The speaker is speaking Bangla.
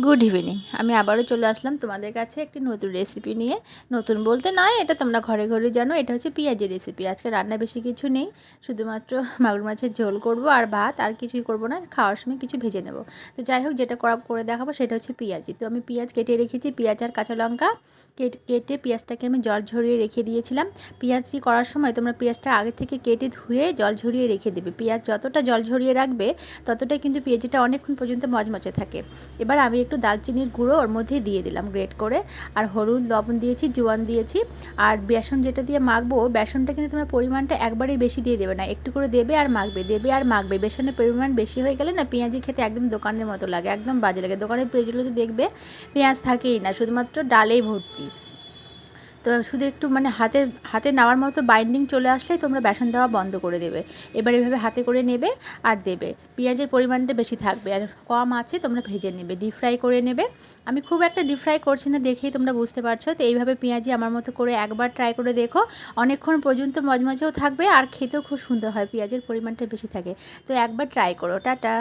Good evening. আমি আবারও চলে আসলাম তোমাদের কাছে একটি নতুন রেসিপি নিয়ে। নতুন বলতে নয়, এটা তোমরা ঘরে ঘরে জানো। এটা হচ্ছে পেঁয়াজি রেসিপি। আজকে রান্না বেশি কিছু নেই, শুধুমাত্র মাগুর মাছের ঝোল করব আর ভাত, আর কিছুই করব না। খাওয়ার সময় কিছু ভেজে নেব। তো যাই হোক, যেটা করে দেখাবো সেটা হচ্ছে পেঁয়াজি। তো আমি পেঁয়াজ কেটে রেখেছি, পেঁয়াজ আর কাঁচা লঙ্কা কেটে পেঁয়াজটাকে আমি জল ঝরিয়ে রেখে দিয়েছিলাম। পেঁয়াজটি করার সময় তোমরা পেঁয়াজটা আগে থেকে কেটে ধুয়ে জল ঝরিয়ে রেখে দেবে। পেঁয়াজ যতটা জল ঝরিয়ে রাখবে ততটাই কিন্তু পেঁয়াজিটা অনেকক্ষণ পর্যন্ত মচমচে থাকে। এবার আমি একটু দারচিনির গুঁড়ো ওর মধ্যে দিয়ে দিলাম গ্রেট করে, আর হলুদ লবণ দিয়েছি, জোয়ান দিয়েছি। আর বেসন যেটা দিয়ে মাখবো, বেসনটা কিন্তু তোমরা পরিমাণটা একবারেই বেশি দিয়ে দেবে না, একটু করে দেবে আর মাখবে। বেসনের পরিমাণ বেশি হয়ে গেলে না পেঁয়াজি খেতে একদম দোকানের মতো লাগে, একদম বাজে লাগে। দোকানের পেঁয়াজগুলোতে দেখবে পেঁয়াজ থাকেই না, শুধুমাত্র ডালেই ভর্তি। তো শুধু একটু মানে হাতে নেওয়ার মতো বাইন্ডিং চলে আসলেই তোমরা বেসন দেওয়া বন্ধ করে দেবে। এবার এভাবে হাতে করে নেবে আর দেবে। পেঁয়াজের পরিমাণটা বেশি থাকবে, আর কম আছে তোমরা ভেজে নেবে, ডিপ ফ্রাই করে নেবে। আমি খুব একটা ডিপ ফ্রাই করছি না, দেখেই তোমরা বুঝতে পারছো। তো এইভাবে পেঁয়াজি আমার মতো করে একবার ট্রাই করে দেখো, অনেকক্ষণ পর্যন্ত মজমজেও থাকবে আর খেতেও খুব সুন্দর হয়, পেঁয়াজের পরিমাণটা বেশি থাকে। তো একবার ট্রাই করো। টাটা।